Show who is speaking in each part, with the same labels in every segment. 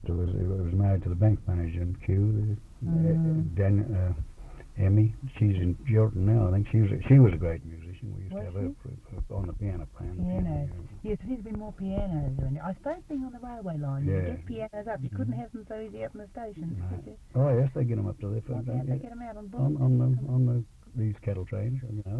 Speaker 1: sister was married to the bank manager in Kew, Emmy. She's in Jordan now. I think she was a great musician. We used to have her on the piano playing.
Speaker 2: Piano. Yes, there needs to be more pianos. I suppose being on the railway line, you get pianos up. You couldn't have them so easy up in the stations, could you?
Speaker 1: Oh yes, they get them up to there.
Speaker 2: They get them out on board.
Speaker 1: On these cattle trains, you know.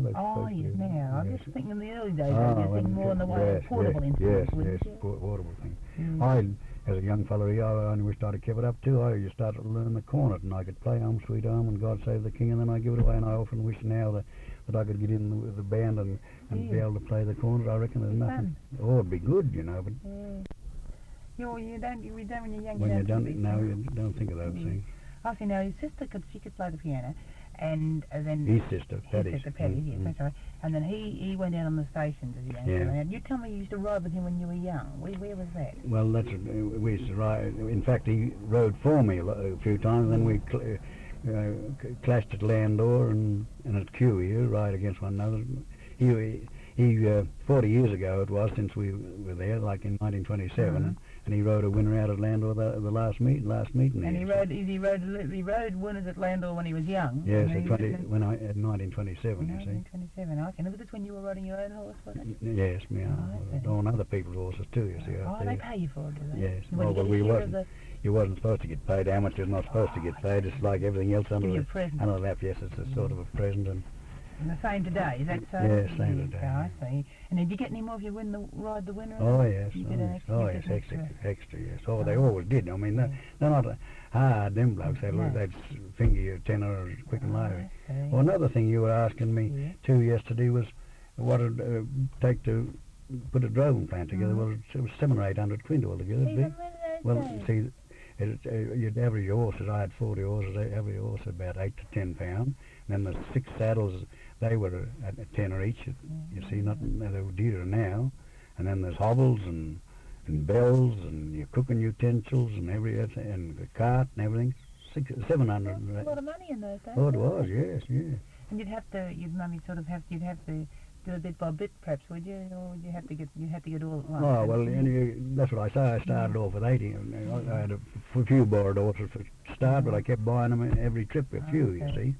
Speaker 2: Yes, now. I'm just thinking in the early days, they were more in the way of portable instruments,
Speaker 1: Yes, portable thing. I, as a young fellow here, I only wished I'd have kept it up too. I started to learn the cornet, and I could play Home Sweet Home and God Save the King, and then I give it away, and I often wish now that I could get in with the band and be able to play the cornet. I reckon there's nothing. Oh, it'd be good, you know, but...
Speaker 2: You don't, when you're young,
Speaker 1: when you don't think of those things.
Speaker 2: I see, now his sister could play the piano, and then...
Speaker 1: His sister, Paddy.
Speaker 2: His sister, Paddy, yes, that's right. And then he went out on the stations as a young fella. And you tell me you used to ride with him when you were young. Where was that?
Speaker 1: Well, we used to ride... In fact, he rode for me a few times, then we clashed at Landor and at Kew here, right against one another. He 40 years ago it was since we were there, like in 1927, and he rode a winner out at Landor the last meeting.
Speaker 2: And he rode winners at Landor when he was young.
Speaker 1: Yes, at 1927.
Speaker 2: 1927. Okay, and was this when you were riding your own horse, was it?
Speaker 1: Yes, on other people's horses too. You see.
Speaker 2: They pay you for it, do they?
Speaker 1: Yes. You wasn't supposed to get paid. Amateur's not supposed to get paid. It's like everything else under that. Yes, it's a sort of a present.
Speaker 2: And the same today, is that so?
Speaker 1: Yes, same today.
Speaker 2: I see. And did you get any more if you ride the winner?
Speaker 1: Oh, yes. Extra, yes. Oh, they always did. I mean, they're not hard, them blokes. They'd finger you tenor quick and lively. Well, another thing you were asking me, too, yesterday was what it'd take to put a droving plant together. Well, it was 700 or 800 quid altogether. Well, see, you'd average horses. I had 40 horses. They average horse about 8 to 10 pounds. And then the 6 saddles, they were at a tenner each. You see, they were dearer now. And then there's hobbles and bells and your cooking utensils and and the cart and everything. 700.
Speaker 2: That's a lot of money in those days.
Speaker 1: Oh, it was, yes.
Speaker 2: And you'd have to do a bit by bit, perhaps, would you? Or would you have to get all at once?
Speaker 1: Oh, well, that's what I say. I started off with 80. I had a few borrowed horses for start, but I kept buying them every trip, a few, you see.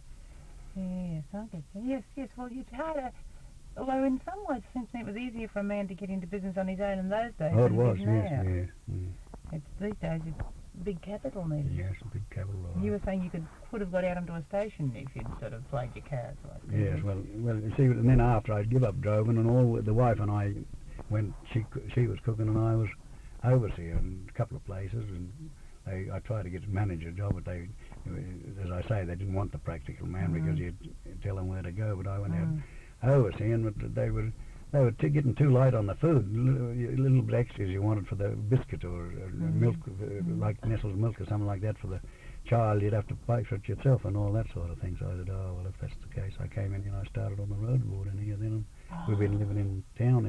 Speaker 2: Yes, I get you. Yes. Well, it's harder. Although in some ways, it seems to me it was easier for a man to get into business on his own in those days.
Speaker 1: Oh, it was,
Speaker 2: yes. These days, it's big capital needed.
Speaker 1: Yes, big capital.
Speaker 2: You were saying you could have got out onto a station if you'd sort of played your cards like that.
Speaker 1: Yes, well, you see, and then after I'd give up droving and the wife and I went, she was cooking and I was overseer in a couple of places, and I tried to get a manager job, but they, as I say, they didn't want the practical man because you'd tell them where to go, but I went out overseeing, but they were getting too light on the food. Little bit extras you wanted for the biscuit or milk, like Nestle's milk or something like that for the child. You'd have to pay for it yourself and all that sort of thing. So I said, oh, well, if that's the case, I came in and I started on the road board in here then. And we've been living in town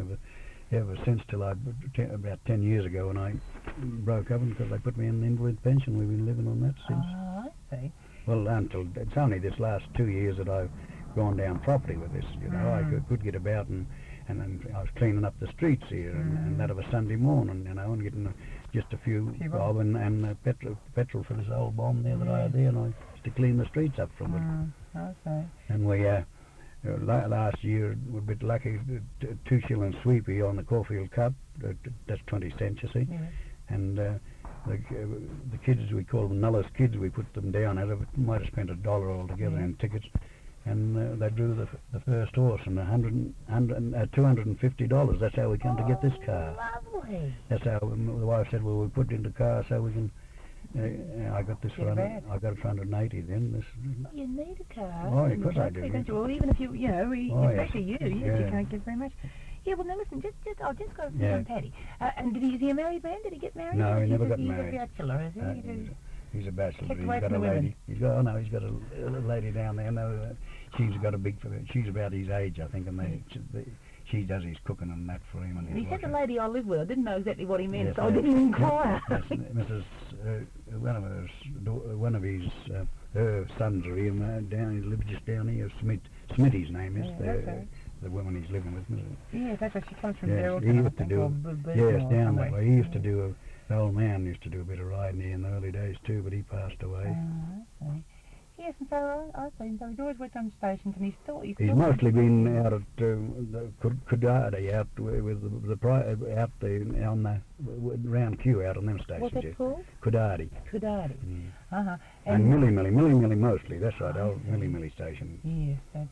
Speaker 1: ever since till about 10 years ago when I broke up, because they put me in the invalid pension. We've been living on that since.
Speaker 2: Oh, I see.
Speaker 1: Well, it's only this last 2 years that I've gone down property with this. I could get about and then I was cleaning up the streets here and that of a Sunday morning, and getting just a few bob and petrol for this old bomb there that I had there, and I used to clean the streets up from it.
Speaker 2: Okay.
Speaker 1: And we last year we were a bit lucky, 2 shilling sweepy on the Caulfield Cup. That's 20 cents, you see. And the kids, we call them Nulla's kids, we put them down at it. Might have spent $1 altogether in tickets. And they drew the first horse, and $250. That's how we come to get this car.
Speaker 2: Lovely.
Speaker 1: That's how the wife said, well, we put it in the car so we can. I got this for I got it for 180 then.
Speaker 2: You need a car.
Speaker 1: Oh, of course I do.
Speaker 2: Don't you? Well, even if especially you can't get very much. Yeah, well, now listen, I'll just go to Paddy. And is he a married man? Did he get married?
Speaker 1: No, he never got married.
Speaker 2: He's a bachelor, is he?
Speaker 1: He's a bachelor. He's got a lady. He's got a lady down there. No, she's about his age, I think, and she does his cooking and that for him. And
Speaker 2: he said the lady I live with. I didn't know exactly what he meant, so I didn't inquire.
Speaker 1: Yes, Mrs. One of his her sons are here down. He lives just down here. Smitty's name is the woman he's living with.
Speaker 2: Yes, that's where she comes from. There.
Speaker 1: He used to do. Yes, down that way. He used to do The old man used to do a bit of riding here in the early days too, but he passed away.
Speaker 2: Oh, I see. Yes, and so I see. So he's always worked on stations, and
Speaker 1: He's mostly been out at the Kudadi, out with out on the round Q out on them stations.
Speaker 2: What's it called?
Speaker 1: Kudadi.
Speaker 2: Kudadi.
Speaker 1: Mm. And Millie most,ly. That's right, old Millie station.
Speaker 2: Yes,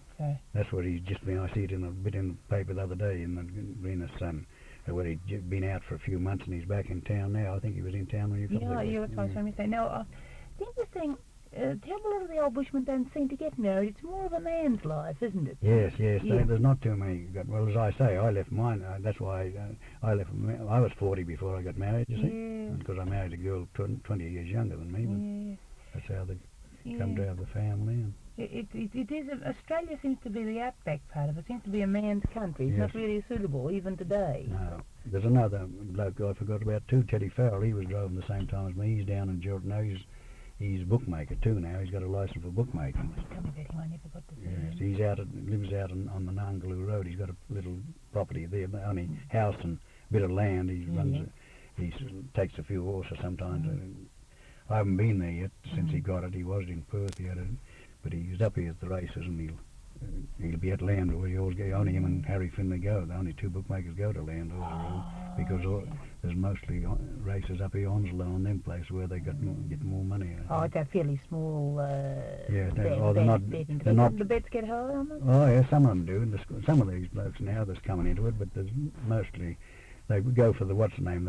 Speaker 1: that's where he's just been. I see it in a bit in the paper the other day in the Greener Sun, where he'd been out for a few months and he's back in town now. I think he was in town when you come back.
Speaker 2: Yeah, that's what I was trying to say. Now, the interesting. Terrible, a lot of the old bushmen don't seem to get married. It's more of a man's life, isn't it?
Speaker 1: Yes. There's not too many. Well, as I say, I left mine. That's why I left. I was 40 before I got married. You see, because I married a girl 20 years younger than me. But that's how they come to have the family. And
Speaker 2: it is. Australia seems to be the outback part of it. Seems to be a man's country. It's not really suitable even today.
Speaker 1: No. There's another bloke I forgot about too. Teddy Farrell. He was driving the same time as me. He's down in Jordan. Now he's a bookmaker too now. He's got a license for bookmaking.
Speaker 2: Tell me about him. I never got to see him.
Speaker 1: He's lives out on the Nangaloo Road. He's got a little property there, only house and bit of land. He runs. He takes a few horses sometimes. I haven't been there yet since he got it. He was in Perth. But he's up here at the races, and he'll be at Landor. Only him and Harry Finley go. The only two bookmakers go to Landor because there's mostly races up here Onslow and them places where they get more money.
Speaker 2: Oh, it's a fairly small.
Speaker 1: They're not.
Speaker 2: The bets get high on them.
Speaker 1: Oh yeah, some of them do. Some of these blokes now that's coming into it, but there's mostly they go for the what's the name.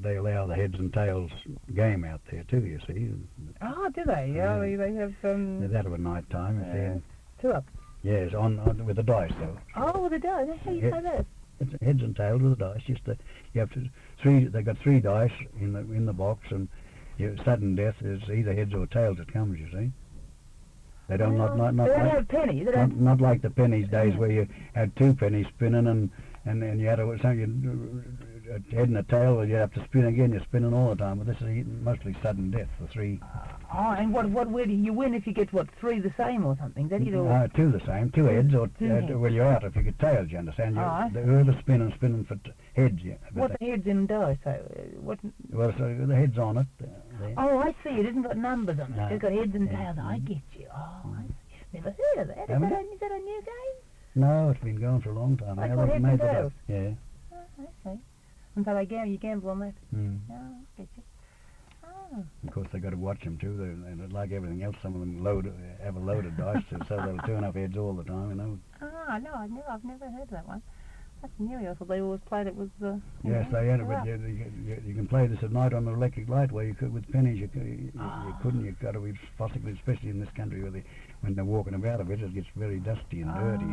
Speaker 1: They allow the heads and tails game out there too. You see.
Speaker 2: Oh, do they? Yeah, they have.
Speaker 1: That at night time.
Speaker 2: Two up.
Speaker 1: Yes, on with the dice though.
Speaker 2: Oh, with the dice. How do you say that?
Speaker 1: It's heads and tails with the dice. You have to They got 3 dice in the box, and sudden death is either heads or tails that comes. You see. They don't
Speaker 2: they don't have pennies.
Speaker 1: Not like the pennies days where you had 2 pennies spinning and you had a head and a tail, you have to spin again. You're spinning all the time. But this is mostly sudden death. The 3.
Speaker 2: And where do you win if you get 3 the same or something? That you
Speaker 1: 2 the same, 2 heads or well you're out if you get tails. You understand? Whoever's spinning for heads. Yeah.
Speaker 2: What the heads in dice?
Speaker 1: Well, so the heads on it.
Speaker 2: Oh, I see. It hasn't got numbers on it. No. It's got heads and tails. I get you. Oh, I never heard of that. Is that a new game?
Speaker 1: No, it's been going for a long time.
Speaker 2: I thought heads and tails.
Speaker 1: Yeah.
Speaker 2: Oh, I see. And so you gamble on that?
Speaker 1: Mm.
Speaker 2: Oh, I get you.
Speaker 1: Of course, they got to watch them too. They like everything else. Some of them have a loaded dice, so they'll turn up heads all the time. No,
Speaker 2: I've never heard of that one. That's new. I thought they always played it with the.
Speaker 1: Yes, they had it, but you can play this at night on an electric light. Where you could with pennies, you couldn't. You've got to be possibly, especially in this country when they're walking about a bit, it gets very dusty and dirty.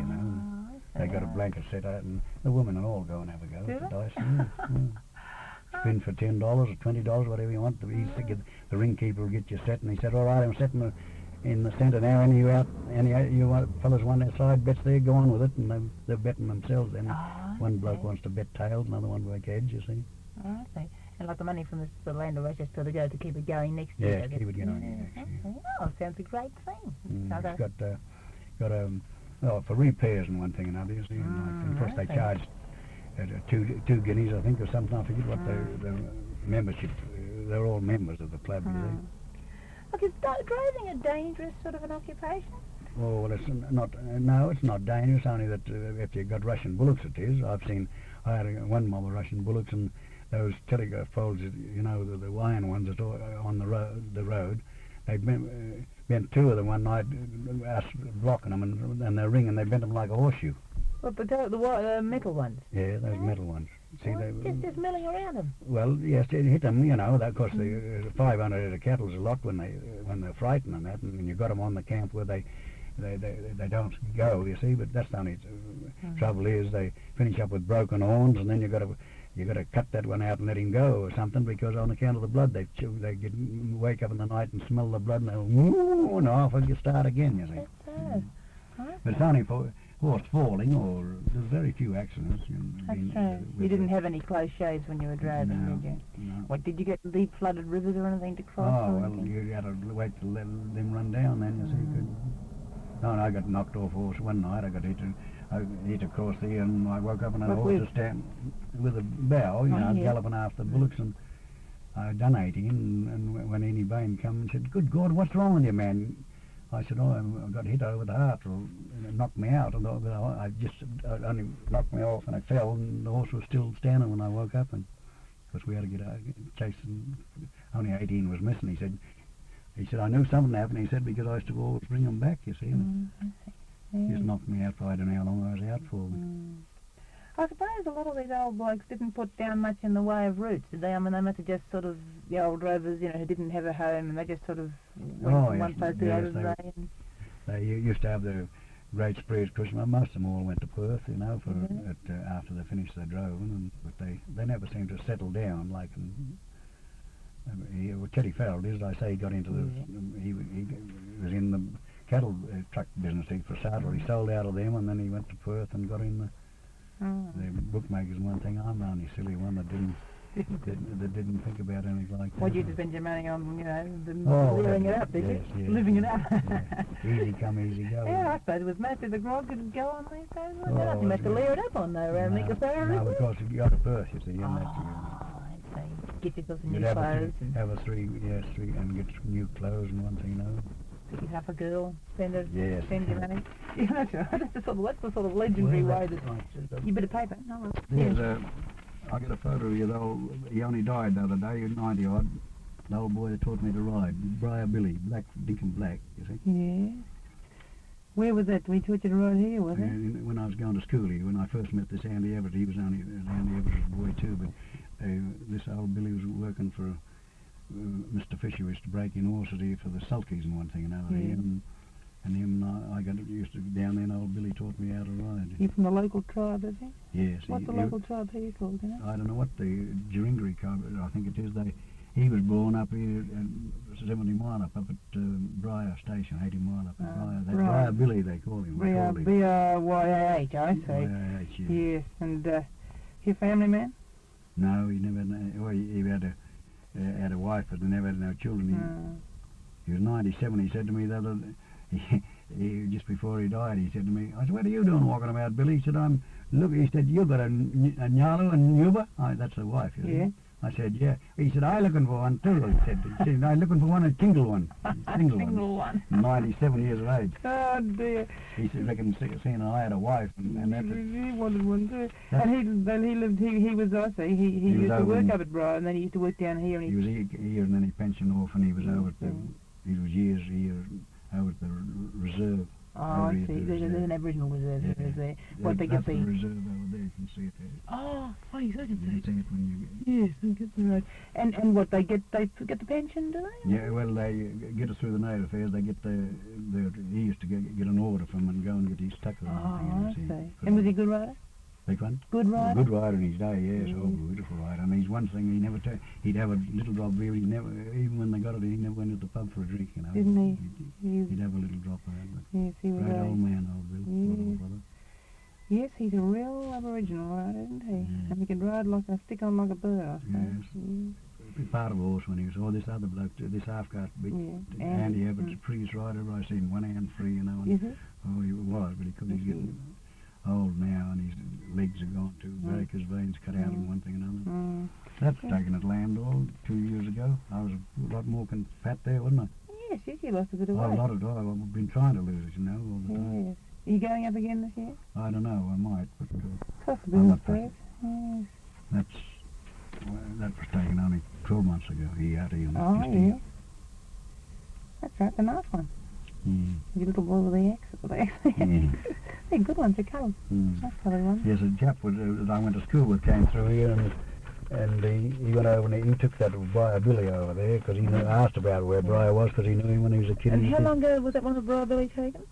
Speaker 1: They got a blanket set out, and the women and all go and have a go at the dice. Spin for $10 or $20, whatever you want. The ring keeper will get you set, and he said, "All right, I'm setting in the centre now. Any you fellas want their side bets there? Go on with it." And they're betting themselves. Then one bloke wants to bet tails, another one like heads. You see.
Speaker 2: Oh, I see. And like the money from the land of races to go to keep it going next year.
Speaker 1: Yes, keep it going.
Speaker 2: Yeah, okay. Oh, sounds a great thing.
Speaker 1: It's got for repairs and one thing and another. You see, and of course they charge. Two guineas, I think, or something. I forget what the membership. They're all members of the club. You see.
Speaker 2: Look, is driving a dangerous sort of an occupation?
Speaker 1: Oh well, it's not. No, it's not dangerous. Only that if you've got Russian bullocks, it is. I had one mob of Russian bullocks, and those telegraph poles, the iron ones that are on the road. They bent 2 of them one night, us blocking them, and they're ringing. They bent them like a horseshoe.
Speaker 2: Well, the metal ones?
Speaker 1: Yeah, those metal ones. See,
Speaker 2: just milling around them?
Speaker 1: Well, yes, it hit them, Of course, the 500 head of cattle's a lot when they're frightened and that, and you've got them on the camp where they don't go, you see, but that's the only trouble is they finish up with broken horns, and then you've got to cut that one out and let him go or something, because on account of the blood they wake up in the night and smell the blood, and they'll and off and you start again, you see. But it's only for horse falling, or there's very few accidents.
Speaker 2: That's true. You didn't have any close shaves when you were driving, did you?
Speaker 1: No.
Speaker 2: What, did you get deep flooded rivers or anything to cross?
Speaker 1: Oh, well, you had to wait to let them run down then, you see. I got knocked off horse one night. I got hit across there, and I woke up and had a horse to stand with a bow, galloping after the bullocks, and I'd done 18, and when Annie Bain come and said, "Good God, what's wrong with you, man?" I said, "Oh, I got hit over the heart, or it knocked me out." And I just only knocked me off, and I fell, and the horse was still standing when I woke up, and because we had to get out, chasing. Only 18 was missing. He said, "I knew something happened." He said, "Because I used to always bring them back, you see." And he just knocked me out for I don't know how long I was out for.
Speaker 2: I suppose a lot of these old blokes didn't put down much in the way of roots, did they? I mean, they must have just sort of, the old drovers, you know, who didn't have a home, and they just sort of went from one place to the other.
Speaker 1: They used to have the great sprees, because most of them all went to Perth, you know, for after they finished their droving, but they never seemed to settle down, like... Teddy Farrell did, as I say, he got into he was in the cattle truck business for saddle. He sold out of them, and then he went to Perth and got in the bookmakers and one thing. I'm the only silly one that didn't think about anything like that.
Speaker 2: Well, you just spent your money on, you know, living it up, did you?
Speaker 1: Yes.
Speaker 2: Living it up.
Speaker 1: Easy come, easy go.
Speaker 2: Yeah, I suppose it was most of the grog didn't go on these days. Well, nothing much to layer it up on, though, around Nicholson.
Speaker 1: No, because you got to Perth, you see, and
Speaker 2: get yourself some new clothes.
Speaker 1: Have a three, and get some new clothes and one thing, you know.
Speaker 2: Pick it up a girl, spend your money. Yeah, that's right. That's the sort of legendary way that... You bit of paper? No.
Speaker 1: I got a photo of you, though. He only died the other day, he was 90-odd. The old boy that taught me to ride. Briar Billy, black, Deacon Black, you see.
Speaker 2: Yeah. Where was that? We taught you to ride here, was it?
Speaker 1: When I was going to school here, when I first met this Andy Everett, he was only Andy Everett's boy too, but this old Billy was working for Mr. Fisher, used to break in horses here for the sulkies and one thing and another. And him and I used to go down there, and old Billy taught me how to ride.
Speaker 2: You from the local tribe, is he?
Speaker 1: Yes.
Speaker 2: What's the local tribe he called, you know?
Speaker 1: I don't know what the Jeringary tribe, I think it is. He was born up here at 70 mile up at Briar Station, 80 mile up at Briar. Briar Billy, they call him.
Speaker 2: B-R-Y-A-H, I see.
Speaker 1: Y-A-H,
Speaker 2: yes. And he a family man?
Speaker 1: No, he never had, he had a wife, but he never had no children. He was 97. He said to me the other just before he died, he said to me, I said, "What are you doing walking about, Billy?" He said, he said, "You got a Nyalu and Nuba?" That's the wife, you know. I said, "Yeah." He said, "I'm looking for one too." He said, "I'm looking for one, a single one." Single one. 97 years of age.
Speaker 2: Oh dear.
Speaker 1: He said, "Reckon seeing I had a wife, and that's it."
Speaker 2: He wanted one too. And he lived, he was, I see, he used to work up at Briar, and then he used to work down here. And
Speaker 1: he was here, and then he pensioned off, and he was over at he was years here over at the reserve.
Speaker 2: Oh, I see. There's an Aboriginal reserve there. What they get
Speaker 1: the reserve over there. You can see it there.
Speaker 2: Oh, yes, I can see it.
Speaker 1: You see it when you get...
Speaker 2: Yes, I get the road. And what they get the pension, do they?
Speaker 1: Yeah, well, they get us through the native affairs. They get he used to get an order from them and go and get his tucker.
Speaker 2: Oh, I see. And was he a good rider?
Speaker 1: Big one?
Speaker 2: Good rider?
Speaker 1: Good rider in his day, yes. Oh, beautiful rider. And he's one thing, he'd have a little drop of beer, even when they got it, he never went to the pub for a drink, you know.
Speaker 2: Didn't he?
Speaker 1: He'd have a little drop of that.
Speaker 2: Yes, he was
Speaker 1: great old man, old Bill.
Speaker 2: Yes, he's a real Aboriginal rider, isn't he? Yeah. And he could ride stick on like a bird, I suppose.
Speaker 1: Yes. Part of a horse when he was, this other bloke, this half-caste big Andy Everett's priest rider, I seen one hand free, you know. And, he was, but he couldn't. He's getting old now, and his legs are gone too, varicose veins cut out and one thing and another. That's taken at Landau 2 years ago. I was a lot more fat there, wasn't I?
Speaker 2: Yes, you lost a bit of weight.
Speaker 1: A lot of time. I've been trying to lose it, you know, all the time.
Speaker 2: Yes. Are you going up again this year?
Speaker 1: I don't know, I might, but...
Speaker 2: Possibly, I suppose. Yes.
Speaker 1: That was taken only 12 months ago. He had it.
Speaker 2: Yeah. That's right, the nice one. Your little boy with the axe. They're good ones, they're coloured. That's probably one.
Speaker 1: Yes, a chap that I went to school with came through here, and he went over and he took that Briar Billy over there, because he asked about where Briar was, because he knew him when he was a kid.
Speaker 2: And how long ago was that one of Briar Billy taken?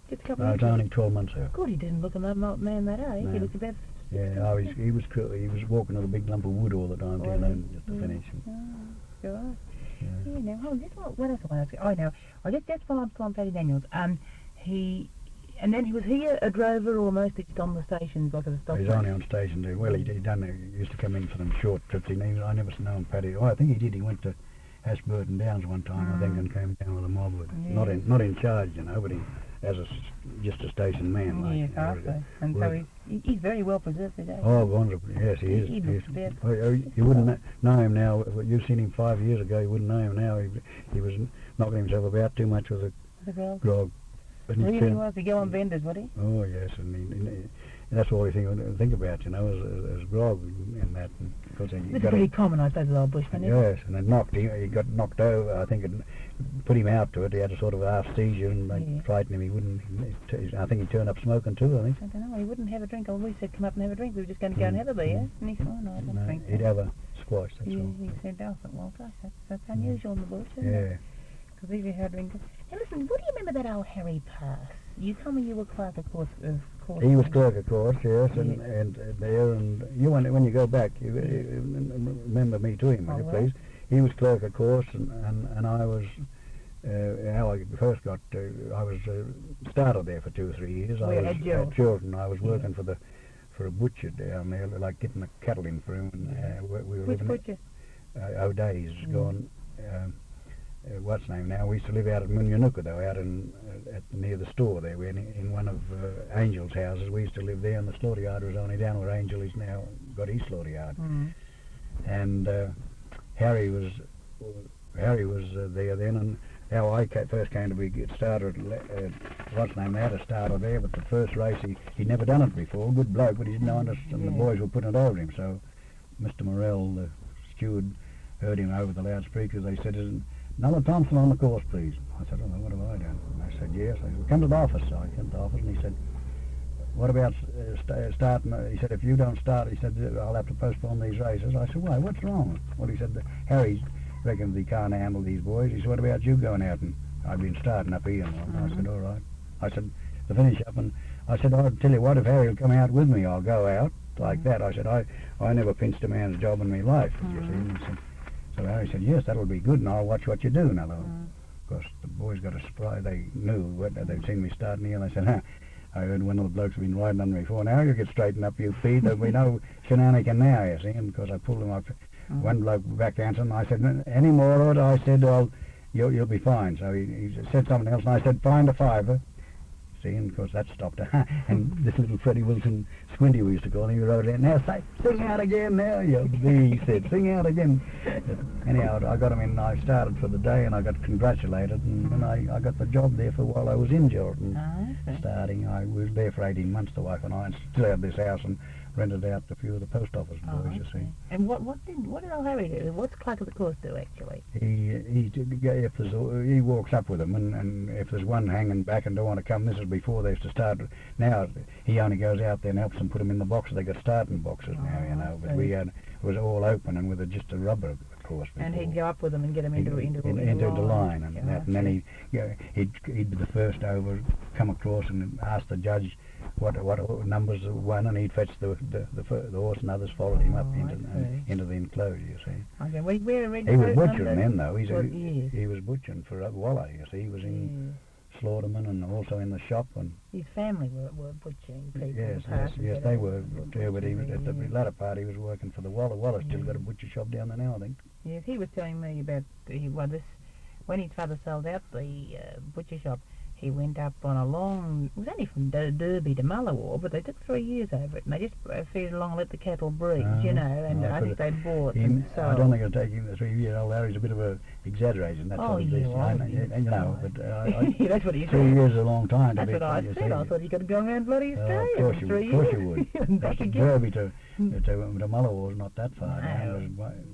Speaker 2: Just a couple of years?
Speaker 1: It was only 12 months ago.
Speaker 2: Good, he didn't look a man that age. No. He looked about...
Speaker 1: Yeah, he was walking on a big lump of wood all the time down there just to finish.
Speaker 2: God. Yeah, now, what else do I ask you? Oh, no, just while I'm still on Paddy Daniels, was he a drover or mostly just on the stations, like as a stockman?
Speaker 1: He was only on station there. Well, he used to come in for them short trips. I never known Paddy. Oh, I think he did. He went to Ashburton Downs one time, I think, and came down with a mob with him. Not in charge, you know, but he as just a station man.
Speaker 2: Yes, I see. And so He's very well preserved today.
Speaker 1: Oh, wonderful. Yes, he is.
Speaker 2: He looks bad.
Speaker 1: You wouldn't know him now. You've seen him 5 years ago. You wouldn't know him now. He was knocking himself about too much with
Speaker 2: The grog.
Speaker 1: grog.
Speaker 2: Really was. He'd go on vendors, would he?
Speaker 1: Oh, yes. And that's all you think about, you know, is grog and that. Because
Speaker 2: This is pretty common, I suppose, with old bushmen, isn't it?
Speaker 1: yes, and he got knocked over. I think it put him out to it. He had a sort of half seizure, and they frightened him. He wouldn't. I think he turned up smoking too. I think.
Speaker 2: I don't know. He wouldn't have a drink. We said, "Come up and have a drink." We were just going to go and have a beer, and he said, "Oh no, I don't drink."
Speaker 1: He'd have a squash. That's all.
Speaker 2: He said, "Oh, well, gosh, that's unusual in the bush, isn't it?"
Speaker 1: Yeah.
Speaker 2: Because usually had a drink. Now listen, what do you remember that old Harry Pass? You told me you were clerk, of course.
Speaker 1: He was clerk, of course, yes, and there, and you when you go back, you remember me to him, will you, please? He was clerk, of course, and I was. How I first got, I was started there for 2 or 3 years. I was at Chiltern. I was working for a butcher down there, like getting the cattle in for him. And we were
Speaker 2: Which
Speaker 1: living.
Speaker 2: butcher?
Speaker 1: O'Day's gone. What's the name now? We used to live out at Munyanuka, though, out near the store there. We're in one of Angel's houses. We used to live there, and the slaughter yard was only down where Angel is now, got his slaughter yard. And Harry was there then, and how I first came to get started, what's the name, they had a starter there, but the first race, he'd never done it before, good bloke, but he didn't know us, and the boys were putting it over him, so Mr. Morell, the steward, heard him over the loudspeakers. They said, "Nulla Thomson on the course, please." I said, "Oh, what have I done?" And I said, "Yes." I said, "Come to the office." So I came to the office, and he said, "What about starting?" He said, "If you don't start," he said, "I'll have to postpone these races." I said, "Why? What's wrong?" Well, he said, "Harry reckons he can't handle these boys." He said, "What about you going out?" And I'd been starting up here. And I said, "All right." I said, to finish up, and I said, "I'll tell you what, if Harry will come out with me, I'll go out like that." I said, I never pinched a man's job in my life, you see. And he said, so Harry said, "Yes, that'll be good, and I'll watch what you do." Now, of course, the boys got a surprise. They knew they'd seen me starting here, and they said, "I heard one of the blokes had been riding on me before. Now you get straightened up, you feed. There'll be no shenanigan now, you see." And because I pulled him up, one bloke back answering, I said, "Any more of it?" I said, "Well, you'll be fine." So he said something else, and I said, "Find a fiver." See, and of course that stopped. And this little Freddie Wilson, Squinty we used to call him, he wrote out, "Now sing out again now, you B," he said, "sing out again." Anyhow, I got him in, I started for the day, and I got congratulated, and I got the job there for while I was in Jordan. Starting, I was there for 18 months, the wife and I, and still had this house and rented out to a few of the post office boys, you see.
Speaker 2: And what did old Harry do? What's clerk of the course do, actually?
Speaker 1: He walks up with them, and if there's one hanging back and don't want to come, this is before they used to start. Now he only goes out there and helps them put them in the boxes. They got starting boxes now, you know. But it was all open and with just a rubber, of course. Before.
Speaker 2: And he'd go up with them and get them into
Speaker 1: the line and that, and then he'd be the first over, come across and ask the judge what numbers won, and he'd fetch the horse, and others followed him up into the enclosure, you see.
Speaker 2: Okay, where
Speaker 1: he was butchering then, though. He was butchering for Walla, you see. He was in Slaughterman and also in the shop. And
Speaker 2: his family were butchering people.
Speaker 1: Yes, they were too, but he was, at the latter part he was working for the Walla. Walla's still got a butcher shop down there now, I think.
Speaker 2: Yes, he was telling me about when his father sold out the butcher shop. He went up on a long, it was only from Derby to Mullawar, but they took 3 years over it, and they just fed along and let the cattle breed, you know, and I think they bought and sold.
Speaker 1: I don't think it'll take him the 3 years. Old Larry's a bit of a exaggeration, that's what it is. And you know, but
Speaker 2: that's what he said.
Speaker 1: 3 years is a long time to
Speaker 2: be. That's what I said. I thought you could go around bloody Australia
Speaker 1: of course you would. Derby to Mullawar is not that far.
Speaker 2: No.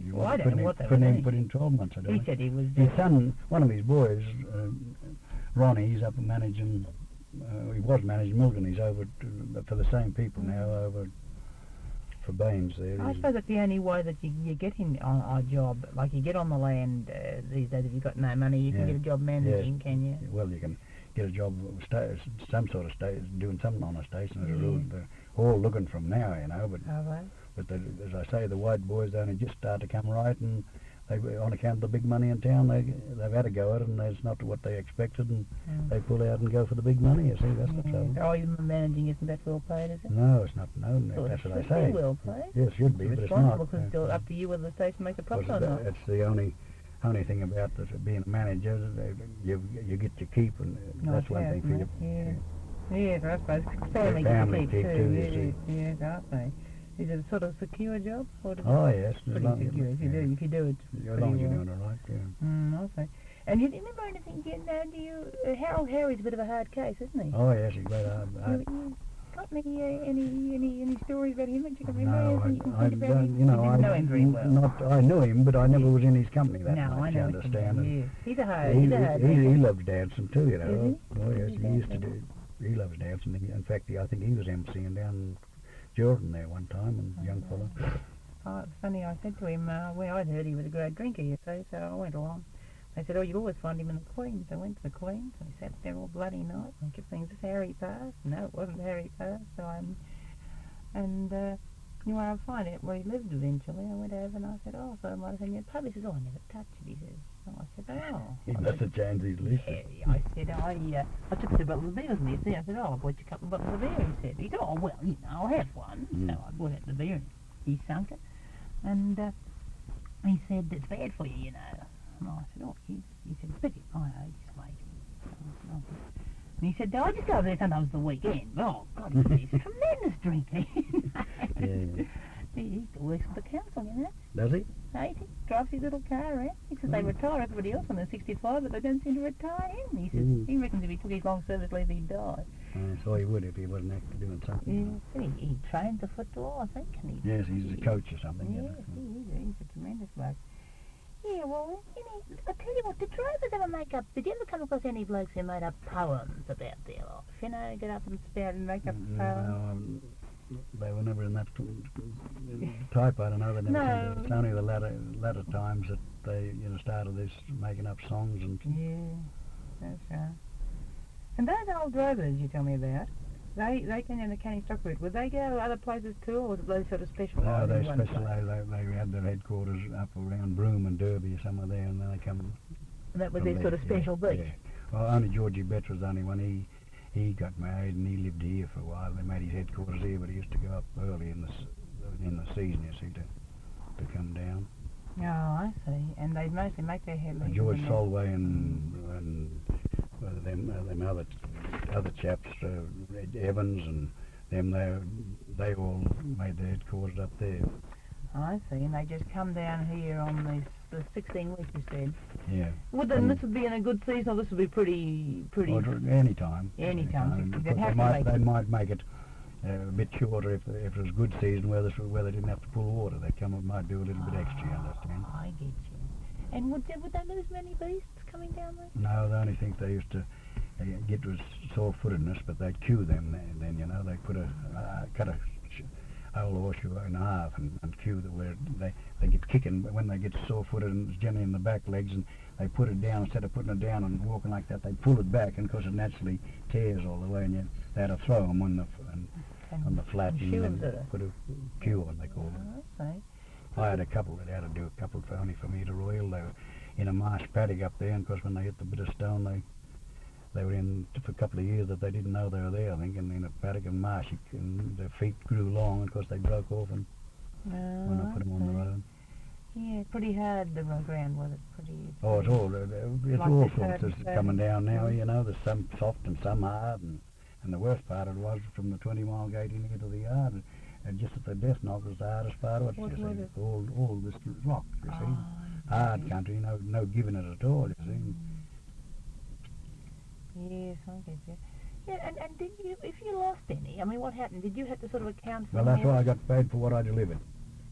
Speaker 1: You
Speaker 2: I don't know what they
Speaker 1: couldn't even put in 12 months, I don't think.
Speaker 2: He said he was...
Speaker 1: His son, one of his boys... Ronnie, he's up managing, he was managing Milton, he's over for the same people now, over for Baines there.
Speaker 2: I suppose that's the only way that you get in on a job, like you get on the land these days. If you've got no money, you can get a job managing, can you?
Speaker 1: Well, you can get a job, some sort of doing something on a station as a rule. They're all looking from now, you know, but as I say, the white boys only just start to come right, and they, on account of the big money in town, they've had a go at it, and it's not what they expected, and they pull out and go for the big money, you see, that's the trouble.
Speaker 2: Oh, even managing isn't that well paid, is it?
Speaker 1: No, it's not, no, that's what I say.
Speaker 2: It should be well paid.
Speaker 1: Yes, it should be, but it's not.
Speaker 2: Responsible, because it's still up to you whether the station makes a profit or not.
Speaker 1: It's the only thing about being a manager, you get your keep, and that's one thing for you.
Speaker 2: Yeah. Yes, I suppose family
Speaker 1: family
Speaker 2: keep
Speaker 1: keep
Speaker 2: too.
Speaker 1: too, you see.
Speaker 2: Yes, I say. Is it a sort of secure job? Or does
Speaker 1: Oh
Speaker 2: it
Speaker 1: yes,
Speaker 2: pretty secure if you do it
Speaker 1: as
Speaker 2: pretty
Speaker 1: long as you're
Speaker 2: well.
Speaker 1: doing it right. Yeah.
Speaker 2: I say. And you remember anything? Do you Harold Harry's a bit of a hard case, isn't he?
Speaker 1: Oh yes, he's great.
Speaker 2: You got any stories about him that you can remember?
Speaker 1: No,
Speaker 2: Anything you can
Speaker 1: I
Speaker 2: think about
Speaker 1: don't.
Speaker 2: him?
Speaker 1: You know,
Speaker 2: didn't know him very well.
Speaker 1: Not. I knew him, but I never was in his company that
Speaker 2: No,
Speaker 1: much.
Speaker 2: I know
Speaker 1: You
Speaker 2: what you
Speaker 1: understand?
Speaker 2: mean.
Speaker 1: And
Speaker 2: He's a hard.
Speaker 1: he loves dancing too. You know.
Speaker 2: Is
Speaker 1: Oh yes,
Speaker 2: He
Speaker 1: he used to
Speaker 2: dancing?
Speaker 1: do. He loves dancing. In fact, I think he was emceeing down Jordan there one time, and young fella.
Speaker 2: Oh, it's funny, I said to him, well, I'd heard he was a great drinker, you see, so I went along. They said, oh, you'd always find him in the Queen's. I went to the Queen's, and he sat there all bloody night, and kept saying, is this Harry Pass? No, it wasn't Harry Pass, you know, I'll find out where he lived eventually. I went over and I said, oh, so I might have seen your pub. He says, oh, I never touched it, he says. So I said, oh.
Speaker 1: He must have changed his list.
Speaker 2: Yeah, I said, I took 2 bottles of beer with me, you see. I said, oh, I bought you a couple of bottles of beer, he said. He said, oh, well, you know, I'll have one. So I bought out the beer, and he sunk it. And he said, it's bad for you, you know. And I said, oh, he said, it's pretty. Oh, no, just wait. And he said, I just go over there sometimes the weekend. Oh, God, he's a tremendous drinker. He works for the council, you know.
Speaker 1: Does he?
Speaker 2: 80, drives his little car around. He says they retire everybody else when they're 65, but they don't seem to retire him. He says he reckons if he took his long service leave, he'd die.
Speaker 1: So he would if he wasn't actually doing something.
Speaker 2: Yeah, he trains a football, I think. And
Speaker 1: yes, he's a coach or something.
Speaker 2: Yes, he's a tremendous bloke. Yeah, well, I tell you what, did drovers ever did you ever come across any blokes who made up poems about their life? You know, get up and spout and make up poems?
Speaker 1: No, they were never in that type, I don't know. They never
Speaker 2: No.
Speaker 1: It's only the latter times that they, started this, making up songs and...
Speaker 2: Yeah, that's right. And those old drovers you tell me about, they came down the Canning Stock route. Would they go other places too, or did they sort of specialise
Speaker 1: No,
Speaker 2: in
Speaker 1: they
Speaker 2: one
Speaker 1: specialised. They had their headquarters up around Broome and Derby or somewhere there, and then they come...
Speaker 2: That was
Speaker 1: from
Speaker 2: their sort of
Speaker 1: there,
Speaker 2: special beat?
Speaker 1: Yeah. Well, only Georgie Betts was the only one. He got married and he lived here for a while. They made his headquarters here, but he used to go up early in the season, you see, to come down.
Speaker 2: Oh, I see. And they mostly make their head leave.
Speaker 1: George Solway and them other chaps, Evans and them, they all made their headquarters up there.
Speaker 2: I see, and they just come down here on the 16 weeks, you said.
Speaker 1: Yeah.
Speaker 2: This would be in a good season, or this would be pretty...
Speaker 1: Any time.
Speaker 2: Anytime.
Speaker 1: They might make it a bit shorter if it was good season where they didn't have to pull water. Might do a little bit extra, you understand?
Speaker 2: I get you. And would they lose many beasts coming down there?
Speaker 1: No, the only thing they used to get was sore-footedness, but they'd cue them then, they put cut a whole horseshoe in half and cue where they get kicking, but when they get sore-footed and it's generally in the back legs, and they put it down, instead of putting it down and walking like that, they pull it back, and because it naturally tears all the way, and they had to throw them on the flat and then put a cue on, they call it. I had a couple that had to do a couple only for me to royal. They were in a marsh paddock up there, and of course when they hit the bit of stone, they were in for a couple of years that they didn't know they were there, I think, in a paddock and marsh, and their feet grew long, and of course they broke off and when I put them on the road.
Speaker 2: Yeah, pretty hard, the ground, was it?
Speaker 1: Oh, it's all sorts of coming down now, there's some soft and some hard, and the worst part of it was from the 20-mile gate in here to the yard, and just at the death knock was the hardest part of it.
Speaker 2: What was it?
Speaker 1: All this rock, you see. Hard country, no giving it at all, you see.
Speaker 2: Yes, I get you. Yeah, and did you, if you lost any, I mean, what happened? Did you have to sort of account for
Speaker 1: Well, that's why I got paid for what I delivered,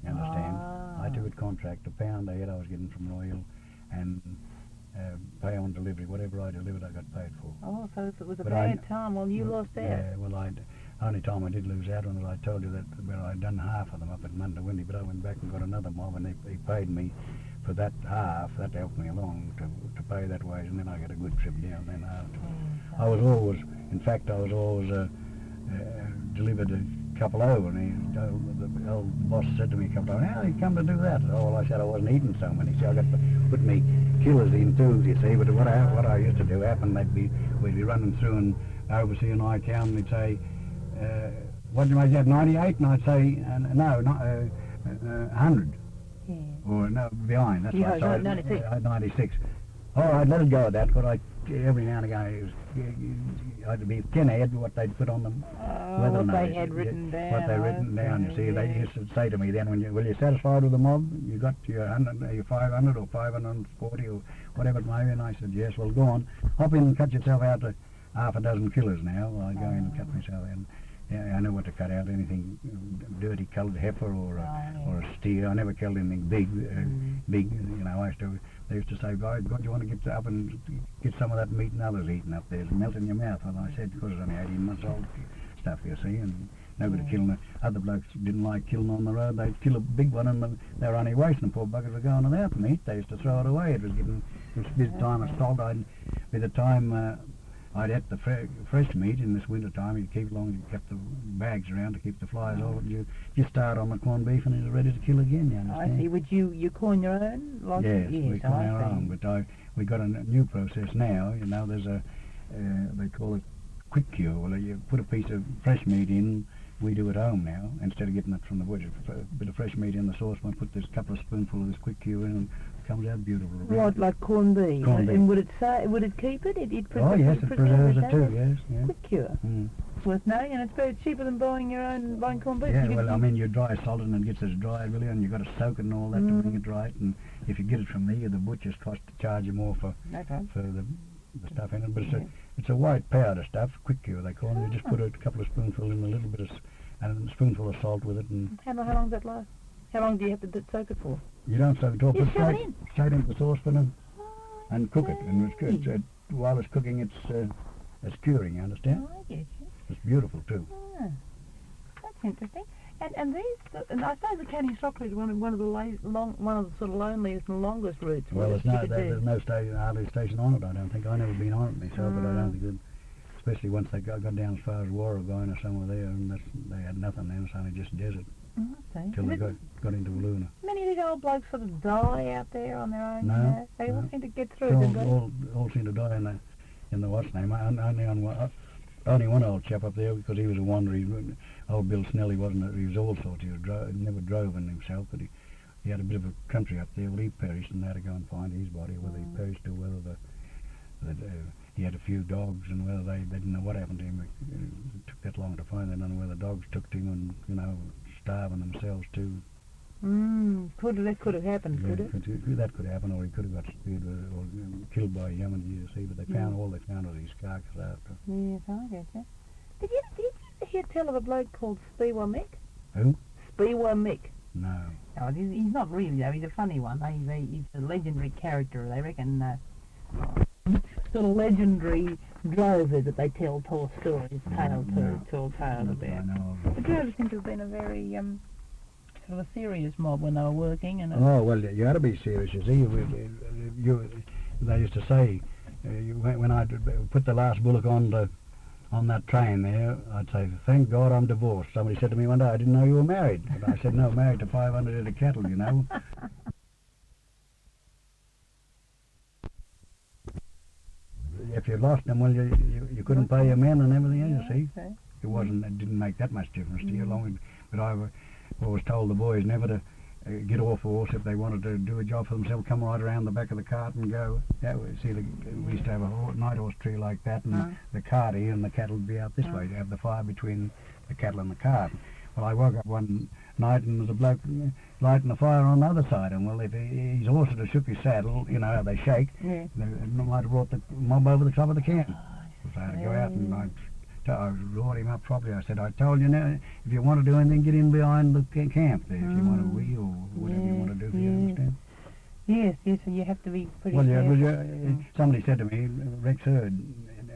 Speaker 1: you understand?
Speaker 2: Ah.
Speaker 1: I took a contract, £1 a head I was getting from Royal, and pay on delivery, whatever I delivered I got paid for.
Speaker 2: Oh, so if it was a bad time, well, you lost out.
Speaker 1: Yeah, well, only time I did lose out was I told you that I'd done half of them up at Mundawindi, but I went back and got another mob, and he paid me for that half. That helped me along to pay that wage, and then I got a good trip down then after. I was always delivered a couple over, and the old boss said to me a couple of times, how did you come to do that? Oh, well, I said I wasn't eating so many, so I got to put me killers in too, you see, but what I used to do happened, we'd be running through and overseeing I count, and they'd say, what did you make that, 98? And I'd say, no, not 100.
Speaker 2: Yeah.
Speaker 1: Or no, behind, that's right. So
Speaker 2: 96.
Speaker 1: 96. All right, let us go at that, but I every now and again, I'd be skinhead what they'd put on them.
Speaker 2: What they had written down.
Speaker 1: What they written down, you see. They used to say to me then, "Will you satisfied with the mob? You got your 500 or 540 or whatever it may be?" And I said, "Yes." "Well, go on. Hop in and cut yourself out to half a dozen killers now." I go in and cut myself out. Yeah, I know what to cut out. Anything dirty coloured heifer or a steer. I never killed anything big. Big, you know. They used to say, "God, you want to get up and get some of that meat and others eating up there. It's melting your mouth." And I said, "Because it's only 18 months old stuff, you see, and nobody killing. Other blokes didn't like killing on the road. They'd kill a big one, and they were only wasting. Poor buggers were going without meat. They used to throw it away. It was by the time of salt. By the time I'd had the fresh meat in this winter time, you'd keep along, you kept the bags around to keep the flies off, and you start on the corned beef, and it was ready to kill again. You understand?
Speaker 2: I see. Would you corn your own? Like
Speaker 1: yes, we corn our own, but we got a new process now. You know, there's they call it quick cure. Well, you put a piece of fresh meat in. We do at home now, instead of getting it from the butcher. A bit of fresh meat in the saucepan, put this couple of spoonfuls of this quick cure in, and it comes out beautiful.
Speaker 2: Right, like corned beef.
Speaker 1: Corned beef.
Speaker 2: And would it keep it? It
Speaker 1: yes, it preserves it too. Yes, yeah.
Speaker 2: Quick cure. It's worth knowing, and it's very cheaper than buying corned beef.
Speaker 1: Yeah, well, I mean, you dry salt it and it gets as dry really, and you've got to soak it and all that to bring it right. And if you get it from me, the butcher's cost to charge you more for the stuff in it. But it's a white powder stuff, quick cure they call it. You just put a couple of spoonfuls in, a little bit of and a spoonful of salt with it. And
Speaker 2: how long does that last? How long do you have to soak it for?
Speaker 1: You don't soak it all.
Speaker 2: You
Speaker 1: Put straight into the saucepan and cook it. And while it's cooking, it's curing. You understand?
Speaker 2: Oh, I get you.
Speaker 1: It's beautiful too.
Speaker 2: That's interesting. And I suppose the Canny Stockley is one of the sort of loneliest and longest routes.
Speaker 1: Well, there's no hardly station on it. I don't think. I've never been on it myself, but I don't think it. Especially once they got down as far as Warragon or somewhere there, and they had nothing then. It's only just desert. Till they got into Luna.
Speaker 2: Many of these old blokes sort of die out there on their own.
Speaker 1: No,
Speaker 2: they all seem to get through.
Speaker 1: All seem to die in the what's name. Only one old chap up there, because he was a wanderer. Old Bill Snelly wasn't. He was all sorts. He never drove in himself, but he had a bit of a country up there. Well, he perished, and they had to go and find his body, whether he perished or whether he had a few dogs, and whether they didn't know what happened to him. It took that long to find. They don't know whether the dogs took to him and starving themselves too.
Speaker 2: That could have happened, could it?
Speaker 1: That could happen, or he could have got speared or killed by a Yemen, you see. But all they found was his carcass after.
Speaker 2: Yes, I get you. Did you ever hear tell of a bloke called Speewa Mick?
Speaker 1: Who?
Speaker 2: Speewa Mick.
Speaker 1: No.
Speaker 2: No, he's not really though. He's a funny one. He's a legendary character. They reckon. Sort of legendary drovers that they tall stories, tall tales about.
Speaker 1: I know.
Speaker 2: The drovers seem to have been a very sort of a serious mob when they were working. And
Speaker 1: well, you got to be serious. You see, they used to say when I put the last bullock on that train there, I'd say, "Thank God I'm divorced." Somebody said to me one day, "I didn't know you were married." And I said, "No, married to 500 head of cattle, you know." If you lost them, well, you couldn't pay your men and everything else, you see.
Speaker 2: Okay.
Speaker 1: It didn't make that much difference to you. But I always told the boys never to get off a horse if they wanted to do a job for themselves. Come right around the back of the cart and go. We used to have a night horse tree like that, and the cart here and the cattle would be out this way. You have the fire between the cattle and the cart. Well, I woke up one night and there was a bloke lighting the fire on the other side, and well, if his horse had shook his saddle, you know how they shake, they might have brought the mob over the top of the camp. So I had to go out and I roared him up properly. I said, "I told you now, if you want to do anything, get in behind the camp there. If you want to wee or whatever you want to do, you understand?"
Speaker 2: Yes, so you have to be pretty
Speaker 1: careful. Somebody said to me, Rex Hurd,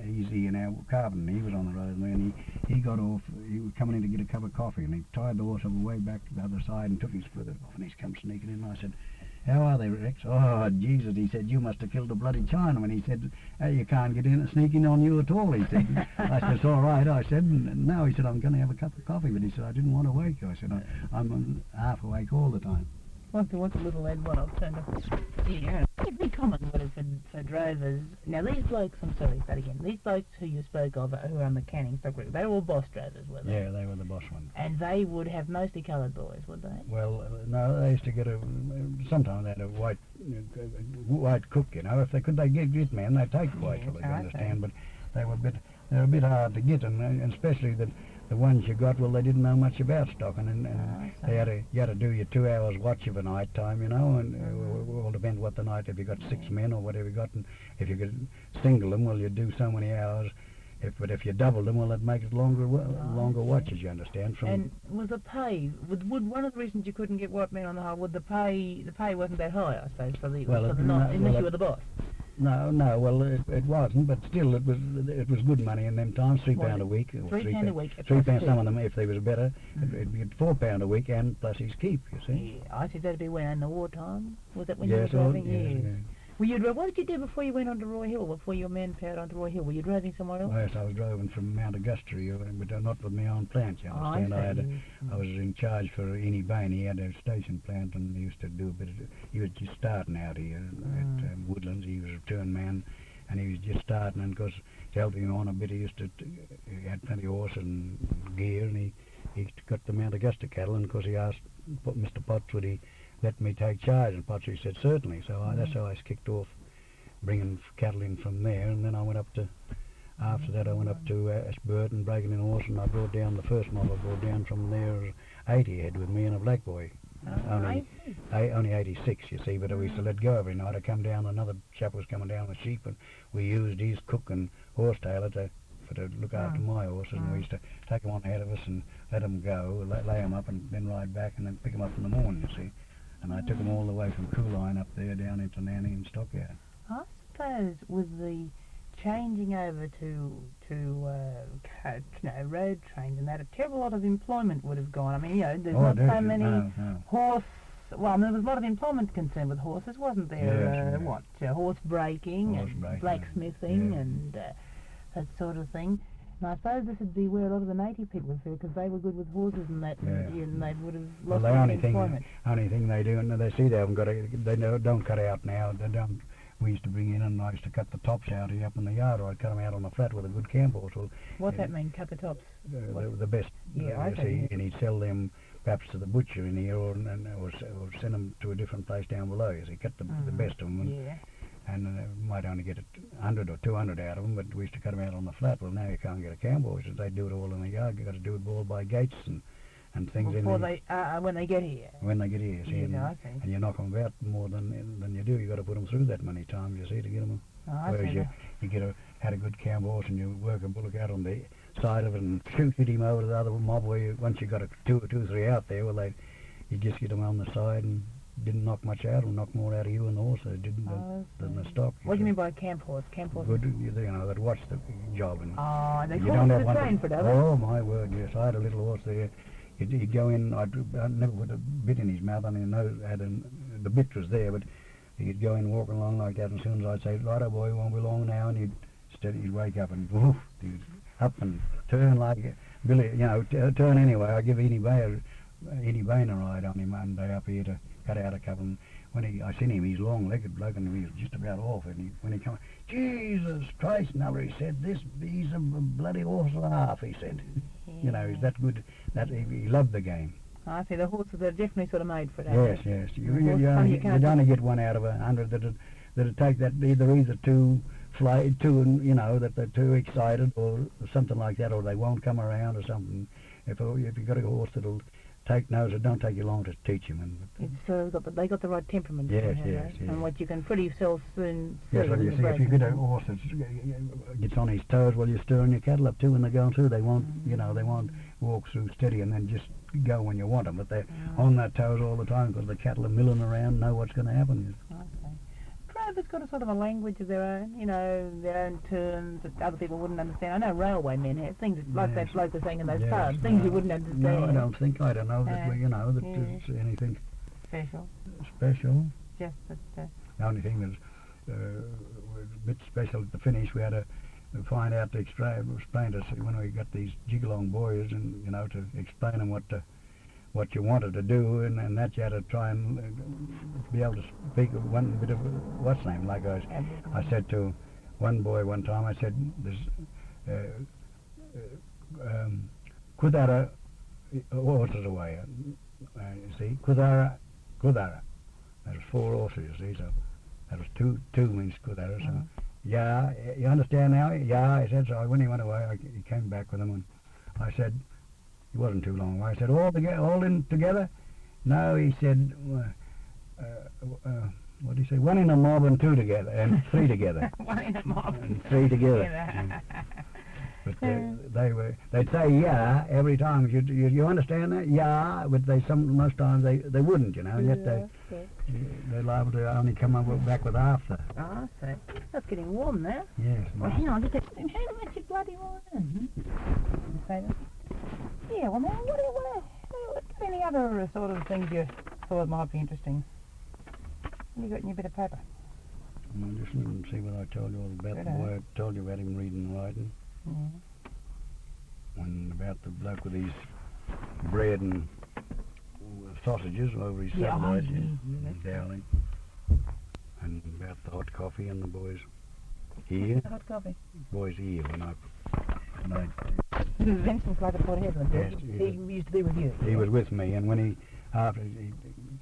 Speaker 1: he's in our Carbon, he was on the road with me, and he got off, he was coming in to get a cup of coffee, and he tied the horse on the way back to the other side and took his foot off, and he's come sneaking in. I said, "How are they, Rex?" "Oh, Jesus," he said, "you must have killed a bloody Chinaman." He said, "Hey, you can't get in sneaking on you at all," he said. I said, "It's all right." I said, "No," he said, "I'm going to have a cup of coffee," but he said, "I didn't want to wake you." I said, "I'm half awake all the time."
Speaker 2: What's a little lead one I've turned up? Yeah. It'd be common would have for drovers. Now these blokes, I'm sorry, that again. These blokes who you spoke of, who are on the canning stock group, they were all boss drovers, were they?
Speaker 1: Yeah, they were the boss ones.
Speaker 2: And they would have mostly coloured boys, would they?
Speaker 1: Well, no, they used to get sometimes they had a white cook, you know. If they could, they get men, they'd take white, you understand. But they were a bit hard to get, and especially the ones you got, well, they didn't know much about stocking, and you had to do your 2 hours watch of a night time, you know, and it all depends what the night, if you got 6 men or whatever you got, and if you could single them, well, you'd do so many hours. But if you doubled them, well, that makes it longer watches, you understand.
Speaker 2: And was the pay, would one of the reasons you couldn't get white men on the whole, the pay wasn't that high, I suppose, for the night, unless you were the boss?
Speaker 1: No, well, it wasn't, but still, it was good money in them times. £3 a week.
Speaker 2: £3 a week.
Speaker 1: £3. Some of them, if they was better, it'd be £4 a week, and plus his keep. You see.
Speaker 2: Yeah, I think that'd be when in the wartime. Was that when
Speaker 1: yes,
Speaker 2: you were driving?
Speaker 1: Yes. Yeah.
Speaker 2: What did you do before you went on to Roy Hill? Before your men powered onto Roy Hill, were you driving somewhere else?
Speaker 1: Yes, I was driving from Mount Augusta, but not with my own plant. You understand? I was in charge for Innie Bain. He had a station plant, and he used to do a bit of. He was just starting out here at Woodlands. He was a return man, and he was just starting. And because to help him on a bit, he had plenty of horse and gear, and he got the Mount Augusta cattle. And because he asked Mr. Potts would he let me take charge, and Potts said certainly. So that's how I kicked off, bringing cattle in from there, and then I went up to. After that, I went up to Ashburton, breaking in horse, and I brought down the first mob. I brought down from there 80 head with me and a black boy. Only 86, you see, but we used to let go every night. I come down, another chap was coming down with sheep, and we used his cook and horse tailer to look after my horses, and we used to take them on ahead of us and let them go, lay them up, and then ride back, and then pick them up in the morning, you see. And I took them all the way from Cooline up there down into Nanny and Stockyard.
Speaker 2: I suppose with the changing over to road trains and that, a terrible lot of employment would have gone. I mean, there's not so many horse. Well, there was a lot of employment concerned with horses, wasn't there?
Speaker 1: Yes,
Speaker 2: horse breaking, blacksmithing, and that sort of thing. And I suppose this would be where a lot of the native people would feel, because they were good with horses and that, and they would have lost their employment.
Speaker 1: Only thing they do, and they see they haven't got they don't cut out now. They don't. We used to bring in, and I used to cut the tops out here up in the yard, or I'd cut them out on the flat with a good camp horse. Well,
Speaker 2: what's that mean, cut the tops?
Speaker 1: The best,
Speaker 2: I
Speaker 1: see, and he'd sell them perhaps to the butcher in here, or send them to a different place down below. You see, cut the best of them. And might only get 100 or 200 out of them, but we used to cut them out on the flat. Well, now you can't get a camp horse. They do it all in the yard. You've got to do it all by gates and things.
Speaker 2: Before when they get here?
Speaker 1: When they get here, see. And you knock them about more than you do. You've got to put them through that many times, you see, to get them. Whereas you had a good camp horse, and you work a bullock out on the side of it and shoot him over to the other mob, where once you got two or three out there, well, you just get them on the side and didn't knock much out, or knock more out of you and the horse than the stock.
Speaker 2: What do you mean by camp horse? Camp horse?
Speaker 1: Good, that watch the job. And
Speaker 2: they call it the train for that.
Speaker 1: Oh, my word, yes. I had a little horse there. He'd go in, I never put a bit in his mouth, I mean, the bit was there, but he'd go in walking along like that, and as soon as I'd say, righto boy, won't be long now, and he'd wake up and woof, he'd up and turn like Billy, turn anyway. I give Innie Bain a ride on him one day up here to cut out a couple, and when I seen him, he's long-legged bloke, and he was just about off, and when he come, Jesus Christ, Nulla, he said, he's a bloody horse and a half, he said. He's that good, that he loved the game.
Speaker 2: I see, the horses are definitely sort of made for that.
Speaker 1: Yes. You'd only get one out of 100 that'd take that, either too flayed, that they're too excited, or something like that, or they won't come around, or something. If you've got a horse that'll take notice, it don't take you long to teach him.
Speaker 2: But they got the right temperament.
Speaker 1: Yes.
Speaker 2: And what you can pretty soon.
Speaker 1: Yes, well, you see, if you get a horse that gets on his toes while you're stirring your cattle up too, when they're going through, they won't, they won't walk through steady and then just go when you want them. But they're on their toes all the time because the cattle are milling around, know what's going to happen.
Speaker 2: Okay. Drovers got a sort of a language of their own, their own terms that other people wouldn't understand. I know railwaymen have things like that bloke was saying in those pubs, things you wouldn't understand.
Speaker 1: No, I don't think. I don't know that there's anything special.
Speaker 2: Just that.
Speaker 1: The only thing that's a bit special at the finish, we had to find out to explain to us when we got these jig-along boys, and to explain them what what you wanted to do, and that you had to try and be able to speak one bit of what's name. Like I said to one boy one time, I said, "There's Kudara horses away. You see, Kudara. There's 4 horses, you see, so that was two means Kudara. So, yeah, you understand now? Yeah, he said. So when he went away, he came back with them, and I said, it wasn't too long away. I said, all in together? No, he said, what did he say? 1 in a mob and 2 together, and 3 together.
Speaker 2: 1 in a mob
Speaker 1: and 3 together. But they'd say yeah every time. You understand that? Yeah, but most times they wouldn't, you know. Yet they're liable to only come up back with half the.
Speaker 2: Oh, I see. That's getting warm now.
Speaker 1: Yes.
Speaker 2: Well, hang on, how much you bloody wine? Yeah. Well, now, what any other sort of things you thought might be interesting? What you got in your bit of paper?
Speaker 1: Well, just let me see what I told you all about the boy. I told you about him reading and writing. And about the bloke with his bread and sausages over his satellite in Dowling. And about the hot coffee and the boys' ear.
Speaker 2: The hot coffee?
Speaker 1: Boys' ear when I
Speaker 2: Vincent's like a Port Hedland.
Speaker 1: Yes,
Speaker 2: he used to be with you.
Speaker 1: He was with me, and when he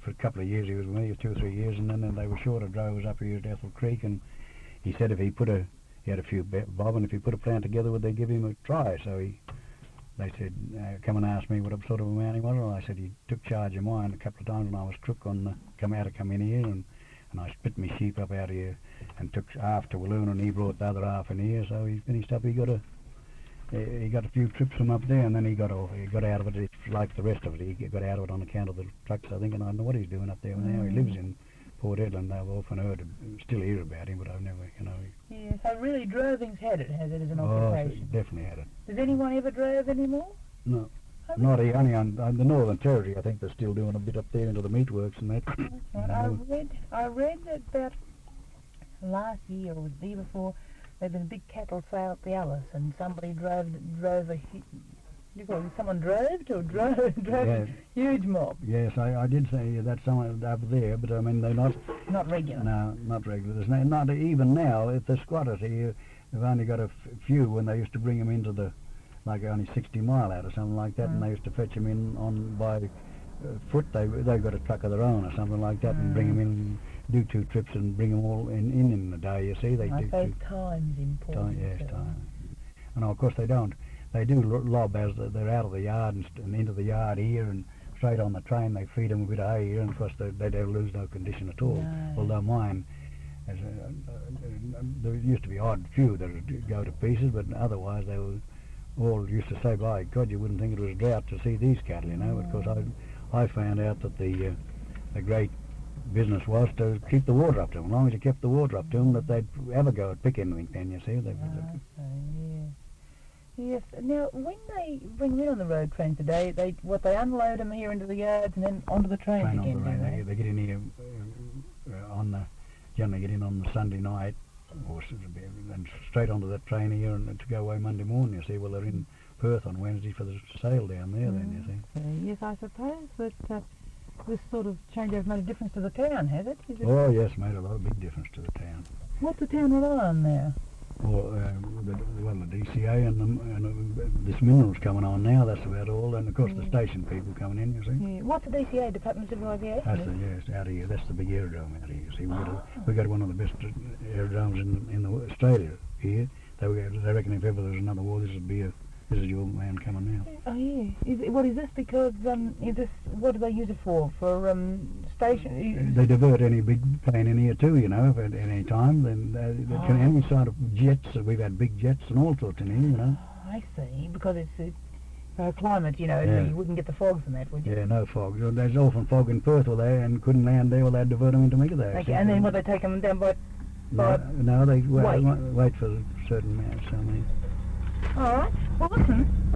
Speaker 1: for a couple of years he was with me, 2 or 3 years, and then they were short of drovers up here at Ethel Creek, and he said if he had a few bob, and if he put a plant together, would they give him a try? So they said, come and ask me what sort of a man he was, and I said he took charge of mine a couple of times when I was crook come in here, and I split my sheep up out here and took half to Walloon, and he brought the other half in here. So he finished up. He got a few trips from up there, and then he got out of it. It's like the rest of it. He got out of it on account of the trucks, I think, and I don't know what he's doing up there now. He lives in Port Hedland. I've often still hear about him, but I've never, you know.
Speaker 2: Yeah, so really droving's had it, has it, as an occupation?
Speaker 1: Oh, definitely had it.
Speaker 2: Does anyone ever drove anymore?
Speaker 1: No. Not only on the Northern Territory. I think they're still doing a bit up there into the meatworks and that.
Speaker 2: That's right. I read that about last year or the year before, there'd been a big cattle sale at the Alice, and somebody drove someone drove a huge mob.
Speaker 1: Yes, I did say that someone up there, but I mean they're not
Speaker 2: regular.
Speaker 1: No, not regular. There's not even now. If the squatters here, they've only got a few. When they used to bring them into like only 60 mile out or something like that, and they used to fetch them in by foot. They got a truck of their own or something like that, and bring them in, do 2 trips, and bring them all in the day. You see, they do.
Speaker 2: I suppose time's important.
Speaker 1: Yes, time. And of course they don't. They do lob as they're out of the yard and into the yard here and straight on the train. They feed them a bit of hay here, and of course they don't lose no condition at all.
Speaker 2: No.
Speaker 1: Although mine, there used to be odd few that would go to pieces, but otherwise they were all used to say, by God, you wouldn't think it was a drought to see these cattle, you know, because I found out that the great business was to keep the water up to them. As long as you kept the water up to them, that they'd ever go and pick anything then, you see.
Speaker 2: Yes. Now, when they bring them in on the road trains today, they unload them here into the yards and then onto the trains again, do they?
Speaker 1: They get in here generally get in on the Sunday night, and straight onto the train here and to go away Monday morning, you see. Well, they're in Perth on Wednesday for the sale down there then, you see.
Speaker 2: Yes, I suppose, but this sort of change has made a difference to the town, has it?
Speaker 1: Oh, yes, made a big difference to the town.
Speaker 2: What's the town rely on now?
Speaker 1: Well, the DCA and this minerals coming on now, that's about all. And of course the station people coming in, you see.
Speaker 2: Yeah. What's the DCA, Department of Civil Aviation?
Speaker 1: Yes, out of here. That's the big aerodrome out of here. See, we got one of the best aerodromes in Australia here. They reckon if ever there's another war, this is your man coming now.
Speaker 2: Oh yeah. What is this? Because what do they use it for? For station?
Speaker 1: They divert any big plane in here too, you know, at any time. Then any sort of jets. We've had big jets and all sorts in here, you know.
Speaker 2: Oh, I see. Because it's climate, you know, you wouldn't get the fogs and that, would you?
Speaker 1: Yeah, no fog. There's often fog in Perth or there, and couldn't land there. Well, they'd divert them into Mega there.
Speaker 2: Okay, and then they take them down by?
Speaker 1: No, they wait for a certain amount. So
Speaker 2: all right. Well, listen.